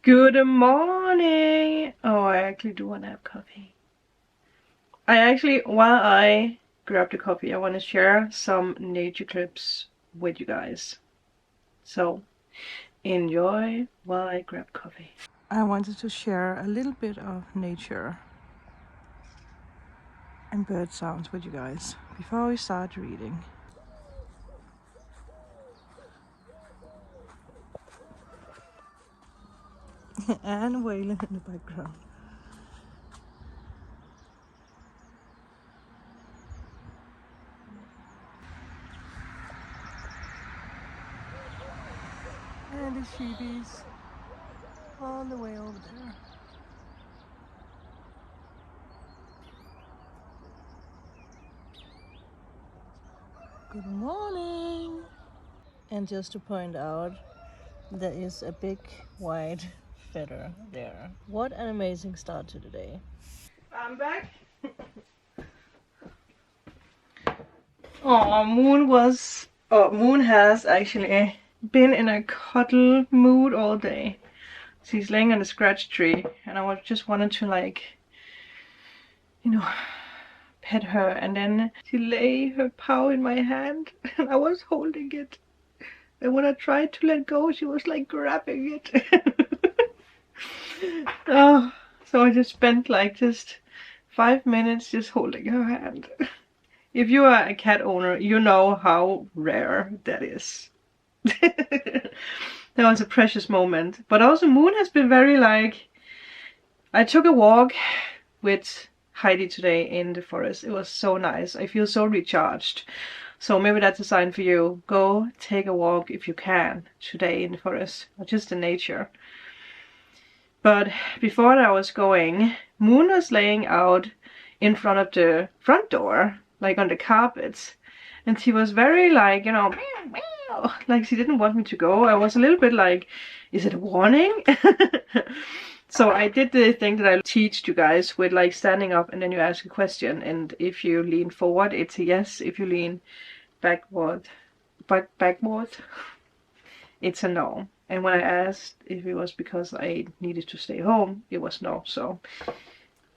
Good morning! Oh, I actually do want to have coffee. While I grab the coffee, I want to share some nature clips with you guys. So, enjoy while I grab coffee. I wanted to share a little bit of nature and bird sounds with you guys before we start reading. And wailing in the background. And the sheepies all the way over there. Good morning! And just to point out, there is a big white feather there. What an amazing start to the day. I'm back. Moon has actually been in a cuddle mood all day. She's laying on a scratch tree and I just wanted to pet her, and then she lay her paw in my hand and I was holding it. And when I tried to let go, she was like grabbing it. Oh, so I just spent just 5 minutes just holding her hand. If you are a cat owner, you know how rare that is. That was a precious moment. But also Moon has been very I took a walk with Heidi today in the forest. It was so nice. I feel so recharged. So maybe that's a sign for you. Go take a walk if you can today in the forest, or just in nature. But before I was going, Moon was laying out in front of the front door, on the carpet. And she was very meow, meow. She didn't want me to go. I was a little bit is it a warning? So I did the thing that I teach you guys with standing up and then you ask a question, and if you lean forward it's a yes, if you lean backward it's a no. And when I asked if it was because I needed to stay home, it was no. So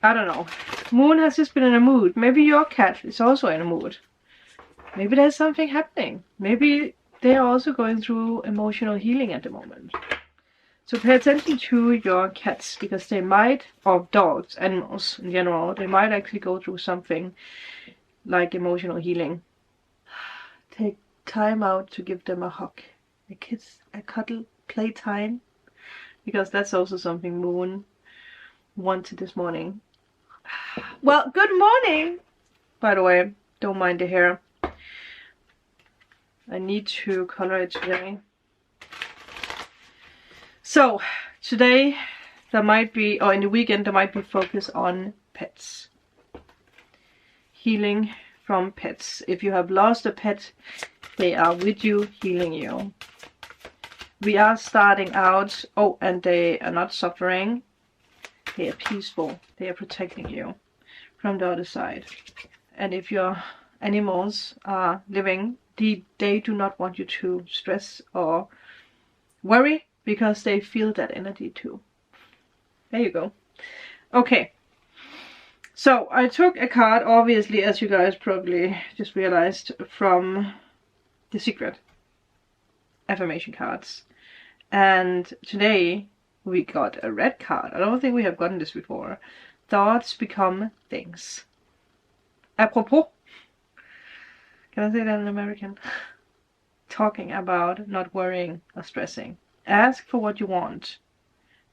I don't know. Moon has just been in a mood. Maybe your cat is also in a mood. Maybe there's something happening. Maybe they're also going through emotional healing at the moment. So pay attention to your cats, because they might, or dogs, animals in general, they might actually go through something like emotional healing. Take time out to give them a hug, a kiss, a cuddle, playtime, because that's also something Moon wanted this morning. Well, good morning! By the way, don't mind the hair. I need to color it today. So today there might be, or in the weekend there might be focus on pets. Healing from pets. If you have lost a pet, they are with you, healing you. We are starting out, and they are not suffering. They are peaceful. They are protecting you from the other side. And if your animals are living, they do not want you to stress or worry, because they feel that energy too. There you go. Okay. So I took a card, obviously, as you guys probably just realized, from The Secret affirmation cards. And today we got a red card. I don't think we have gotten this before. Thoughts become things. Apropos. Can I say that in American? Talking about not worrying or stressing. Ask for what you want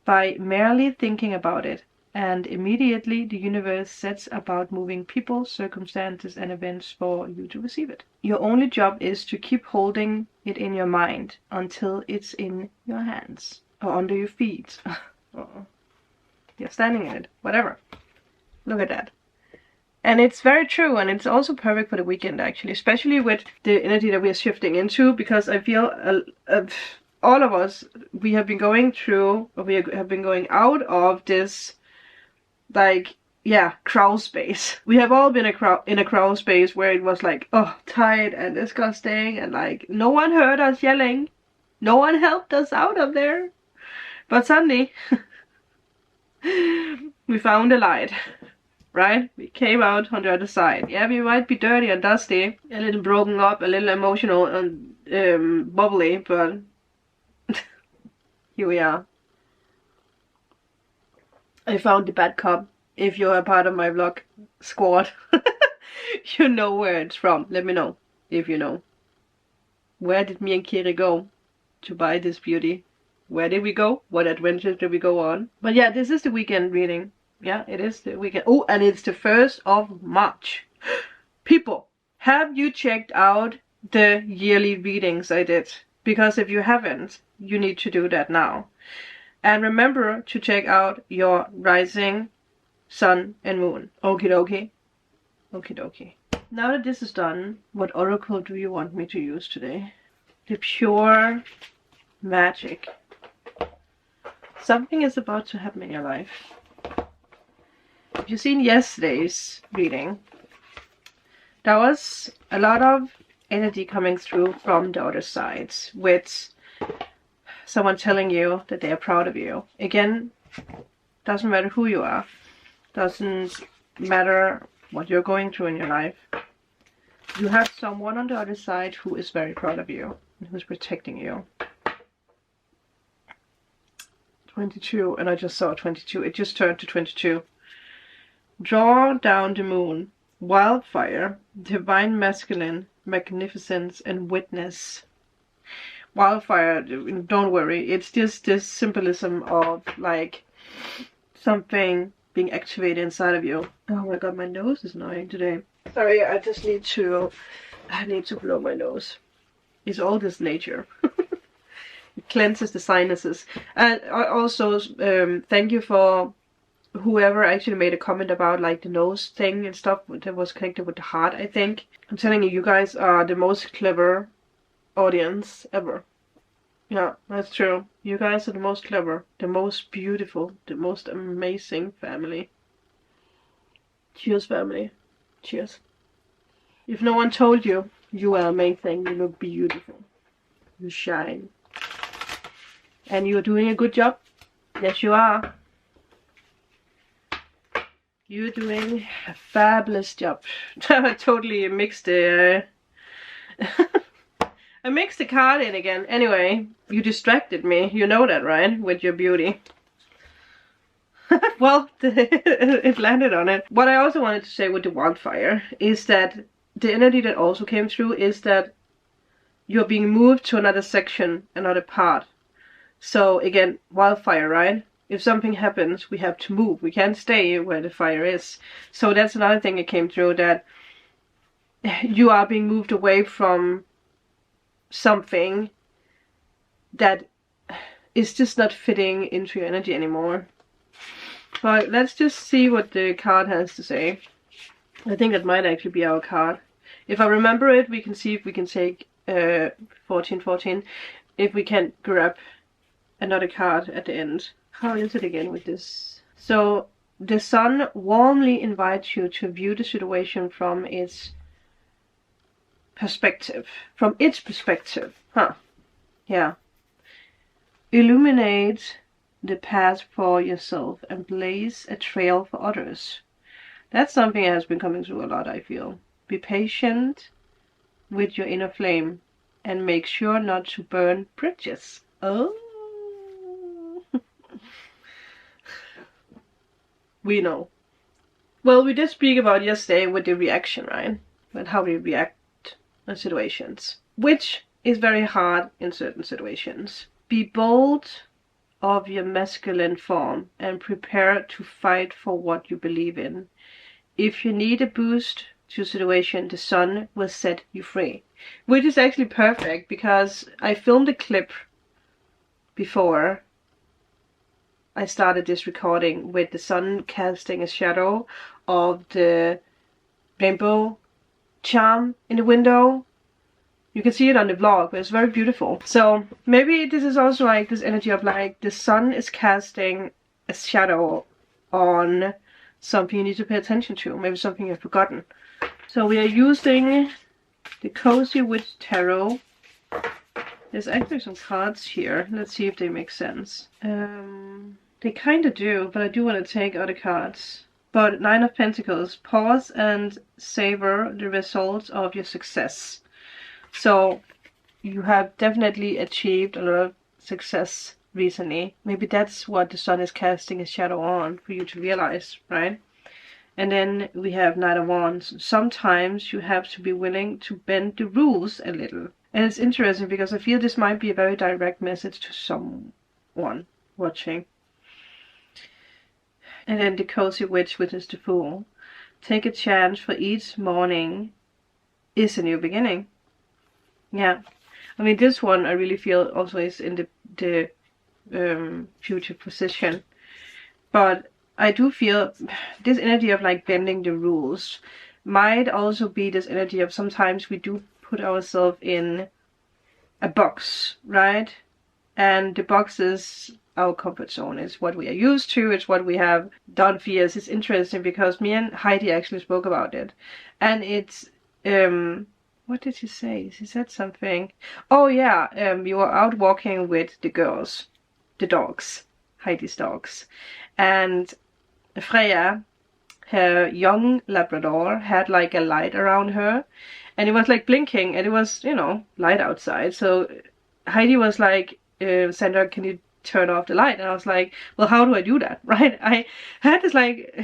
by merely thinking about it, and immediately the universe sets about moving people, circumstances, and events for you to receive it. Your only job is to keep holding it in your mind until it's in your hands or under your feet. You're standing in it, whatever. Look at that. And it's very true, and it's also perfect for the weekend actually, especially with the energy that we are shifting into, because I feel all of us, we have been going through, or we have been going out of this, crawl space. We have all been in a crawl space where it was tight and disgusting, and no one heard us yelling. No one helped us out of there. But suddenly, we found a light, right? We came out on the other side. Yeah, we might be dirty and dusty, a little broken up, a little emotional and bubbly, but here we are. I found the bad cop. If you're a part of my vlog squad, you know where it's from. Let me know if you know. Where did me and Kiri go to buy this beauty? Where did we go? What adventures did we go on? But yeah, this is the weekend reading. Yeah, it is the weekend. Oh, and it's the 1st of March. People, have you checked out the yearly readings I did? Because if you haven't, you need to do that now. And remember to check out your rising, sun, and moon. Okie dokie. Okie dokie. Now that this is done, what oracle do you want me to use today? The pure magic. Something is about to happen in your life. If you've seen yesterday's reading, there was a lot of energy coming through from the other side, with someone telling you that they are proud of you. Again, doesn't matter who you are, doesn't matter what you're going through in your life. You have someone on the other side who is very proud of you and who's protecting you. 22, and I just saw 22. It just turned to 22. Draw down the moon, wildfire, divine masculine, magnificence, and witness. Wildfire, don't worry, it's just this symbolism of like something being activated inside of you. Oh my god, my nose is annoying today. Sorry, I need to blow my nose. It's all this nature. It cleanses the sinuses. And I also thank you for whoever actually made a comment about like the nose thing and stuff that was connected with the heart, I think. I'm telling you, you guys are the most clever audience ever. Yeah, that's true. You guys are the most clever, the most beautiful, the most amazing family. Cheers, family. Cheers. If no one told you, you are amazing, you look beautiful, you shine. And you're doing a good job. Yes, you are. You're doing a fabulous job. I totally mixed the... I mixed the card in again. Anyway, you distracted me. You know that, right? With your beauty. Well, it landed on it. What I also wanted to say with the wildfire is that the energy that also came through is that you're being moved to another section, another part. So again, wildfire, right? If something happens, we have to move. We can't stay where the fire is. So that's another thing that came through, that you are being moved away from something that is just not fitting into your energy anymore. But let's just see what the card has to say. I think that might actually be our card. If I remember it, we can see if we can take 1414. If we can grab another card at the end. How is it again with this? So the sun warmly invites you to view the situation from its perspective. From its perspective. Huh. Yeah. Illuminate the path for yourself and blaze a trail for others. That's something that has been coming through a lot, I feel. Be patient with your inner flame and make sure not to burn bridges. Oh. We know. Well, we did speak about yesterday with the reaction, right? With how we react in situations. Which is very hard in certain situations. Be bold of your masculine form and prepare to fight for what you believe in. If you need a boost to a situation, the sun will set you free. Which is actually perfect, because I filmed a clip before I started this recording with the sun casting a shadow of the rainbow charm in the window. You can see it on the vlog, but it's very beautiful. So maybe this is also like this energy of like the sun is casting a shadow on something you need to pay attention to. Maybe something you've forgotten. So we are using the Cozy Witch Tarot There's actually some cards here. Let's see if they make sense. They kind of do, but I do want to take other cards. But Nine of Pentacles, pause and savor the results of your success. So you have definitely achieved a lot of success recently. Maybe that's what the sun is casting a shadow on for you to realize, right? And then we have Knight of Wands. Sometimes you have to be willing to bend the rules a little. And it's interesting because I feel this might be a very direct message to someone watching. And then the Cozy Witch, which is the Fool. Take a chance, for each morning is a new beginning. Yeah. I mean, this one I really feel also is in the future position. But I do feel this energy of like bending the rules might also be this energy of sometimes we do put ourselves in a box, right? And the box is our comfort zone. It's what we are used to. It's what we have done for years. It's interesting because me and Heidi actually spoke about it. And it's, what did she say? She said something. Oh yeah, we were out walking with the girls, the dogs, Heidi's dogs. And Freya, her young Labrador, had like a light around her. And it was like blinking and it was, you know, light outside. So Heidi was like, Sandra, can you turn off the light? And I was like, well, how do I do that? Right? I had this like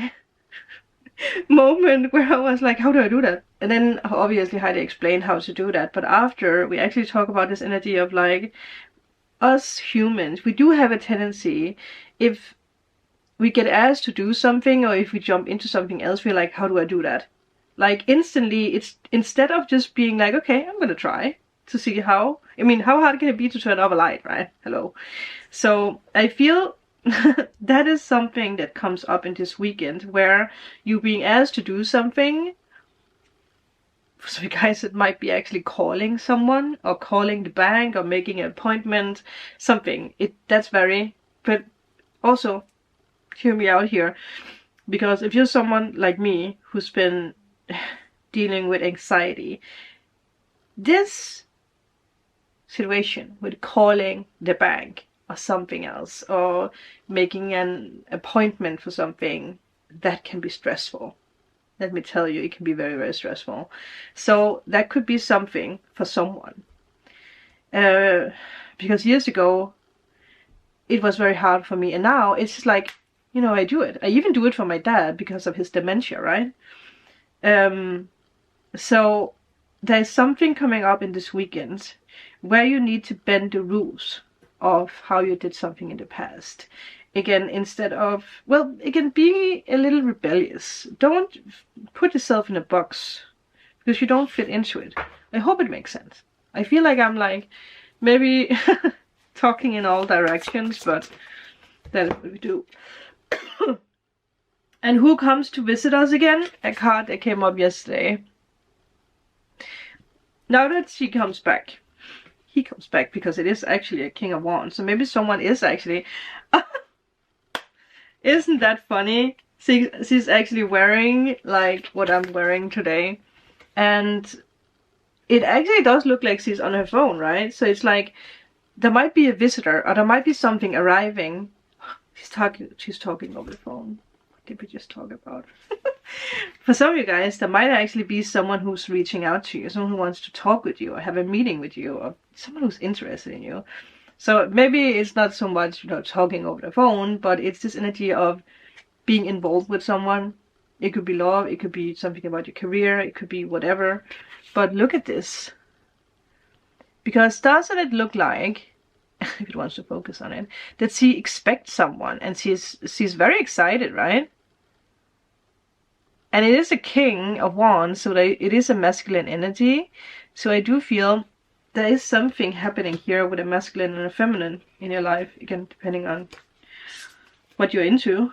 moment where I was like, how do I do that? And then obviously Heidi explained how to do that. But after, we actually talk about this energy of like, us humans, we do have a tendency, if we get asked to do something or if we jump into something else, we're like, how do I do that? Like instantly, it's instead of just being like, okay, I'm gonna try to see how. I mean, how hard can it be to turn off a light, right? Hello. So I feel that is something that comes up in this weekend where you're being asked to do something. For some guys, it might be actually calling someone or calling the bank or making an appointment, something. That's very, but also hear me out here, because if you're someone like me who's been dealing with anxiety, this situation with calling the bank or something else or making an appointment for something, that can be stressful. Let me tell you, it can be very, very stressful. So that could be something for someone. Because years ago, it was very hard for me. And now it's just like, you know, I do it. I even do it for my dad because of his dementia, right? So there's something coming up in this weekend where you need to bend the rules of how you did something in the past. Again, instead of, well, again, be a little rebellious. Don't put yourself in a box because you don't fit into it. I hope it makes sense. I feel like I'm like maybe talking in all directions, but that's what we do. And who comes to visit us again? A card that came up yesterday. Now that she comes back, he comes back because it is actually a King of Wands. So maybe someone is actually... Isn't that funny? She's actually wearing like what I'm wearing today. And it actually does look like she's on her phone, right? So it's like there might be a visitor or there might be something arriving. She's talking over the phone. What did we just talk about? For some of you guys, there might actually be someone who's reaching out to you, someone who wants to talk with you or have a meeting with you, or someone who's interested in you. So maybe it's not so much, you know, talking over the phone, but it's this energy of being involved with someone. It could be love, it could be something about your career, it could be whatever. But look at this. Because doesn't it look like, if it wants to focus on it, that she expects someone and she's very excited, right? And it is a King of Wands, so it is a masculine energy. So I do feel there is something happening here with a masculine and a feminine in your life, again, depending on what you're into.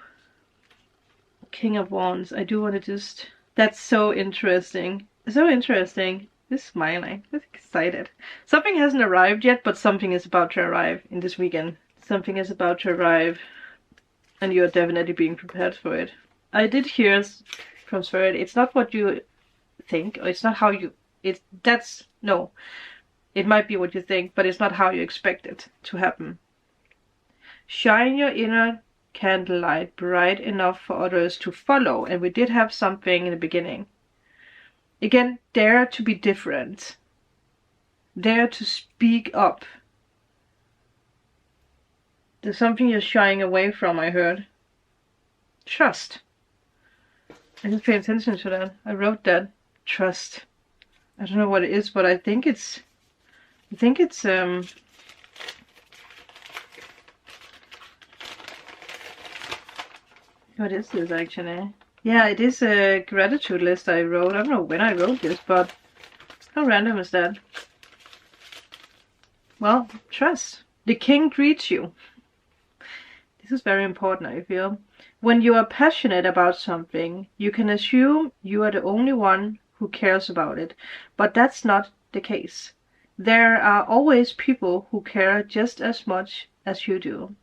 King of Wands, I do want to just... That's so interesting. So interesting. Just smiling. Just excited. Something hasn't arrived yet, but something is about to arrive in this weekend. Something is about to arrive, and you're definitely being prepared for it. I did hear from Spirit, it's not what you think, or it's not how you... No. It might be what you think, but it's not how you expect it to happen. Shine your inner candlelight bright enough for others to follow. And we did have something in the beginning. Again, dare to be different. Dare to speak up. There's something you're shying away from, I heard. Trust. I just pay attention to that. I wrote that. Trust. I don't know what it is, but I think it's what is this actually? Yeah, it is a gratitude list I wrote. I don't know when I wrote this, but how random is that? Well, trust. The king greets you. This is very important, I feel. When you are passionate about something, you can assume you are the only one who cares about it, but that's not the case. There are always people who care just as much as you do.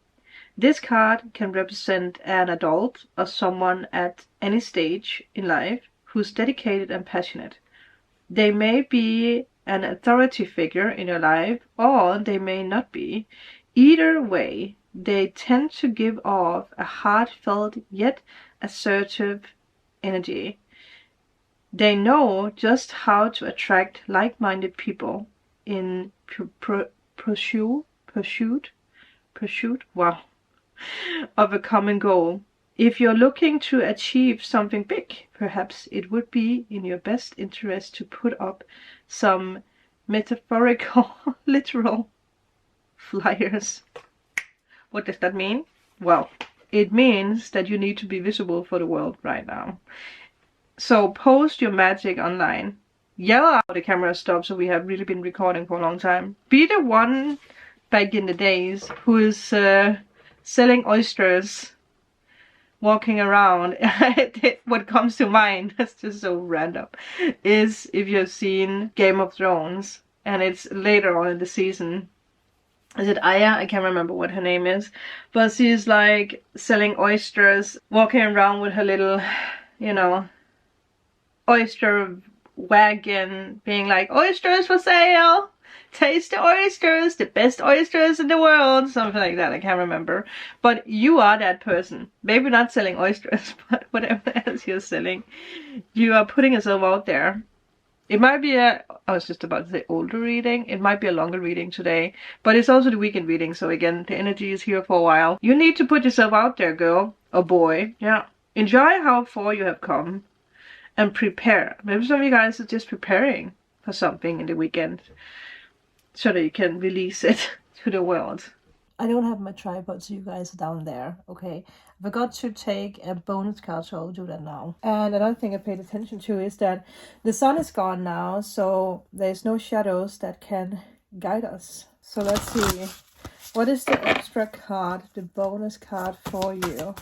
This card can represent an adult or someone at any stage in life who's dedicated and passionate. They may be an authority figure in your life, or they may not be. Either way, they tend to give off a heartfelt yet assertive energy. They know just how to attract like-minded people in pursuit, wow, of a common goal. If you're looking to achieve something big, perhaps it would be in your best interest to put up some metaphorical, literal flyers. What does that mean? Well, it means that you need to be visible for the world right now. So post your magic online. Yell out the camera stop, so we have really been recording for a long time. Be the one back in the days who is selling oysters, walking around. What comes to mind, that's just so random, is if you've seen Game of Thrones and it's later on in the season. Is it Aya? I can't remember what her name is. But she's like selling oysters, walking around with her little, you know, oyster wagon, being like, oysters for sale! Taste the oysters! The best oysters in the world! Something like that, I can't remember. But you are that person. Maybe not selling oysters, but whatever else you're selling. You are putting yourself out there. It might be I was just about to say older reading. It might be a longer reading today. But it's also the weekend reading, so again, the energy is here for a while. You need to put yourself out there, girl. Or boy. Yeah. Enjoy how far you have come. And prepare. Maybe some of you guys are just preparing for something in the weekend. So that you can release it to the world. I don't have my tripod, so you guys are down there, okay? I forgot to take a bonus card, so I'll do that now. And another thing I paid attention to is that the sun is gone now, so there's no shadows that can guide us. So let's see. What is the extra card, the bonus card for you?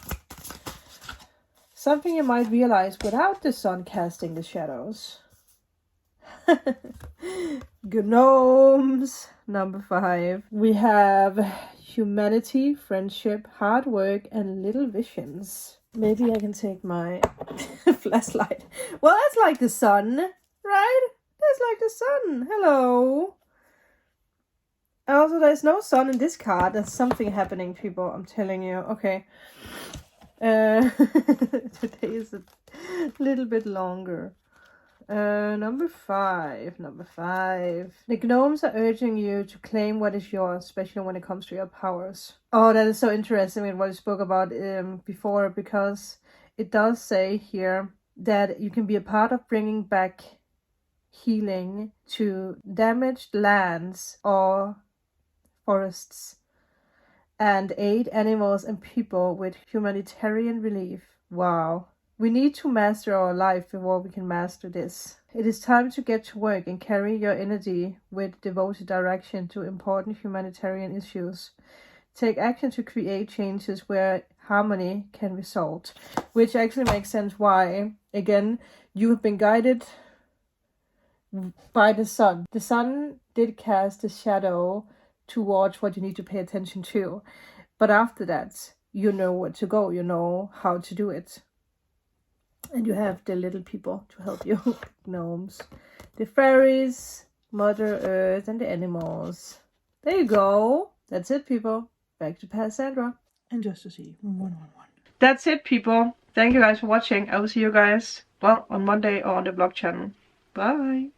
Something you might realize without the sun casting the shadows. Gnomes, number 5. We have humanity, friendship, hard work, and little visions. Maybe I can take my flashlight. Well, that's like the sun, right? That's like the sun. Hello. Also, there's no sun in this card. There's something happening, people. I'm telling you. Okay. Today is a little bit longer. Number 5. The gnomes are urging you to claim what is yours, especially when it comes to your powers. Oh, that is so interesting with what I spoke about before, because it does say here that you can be a part of bringing back healing to damaged lands or forests and aid animals and people with humanitarian relief. Wow. We need to master our life before we can master this. It is time to get to work and carry your energy with devoted direction to important humanitarian issues. Take action to create changes where harmony can result. Which actually makes sense why, again, you have been guided by the sun. The sun did cast a shadow towards what you need to pay attention to. But after that, you know where to go. You know how to do it. And you have the little people to help you. Gnomes. The fairies, Mother Earth, and the animals. There you go. That's it, people. Back to Past Sandra. And just to see 111. That's it, people. Thank you guys for watching. I will see you guys, well, on Monday or on the vlog channel. Bye.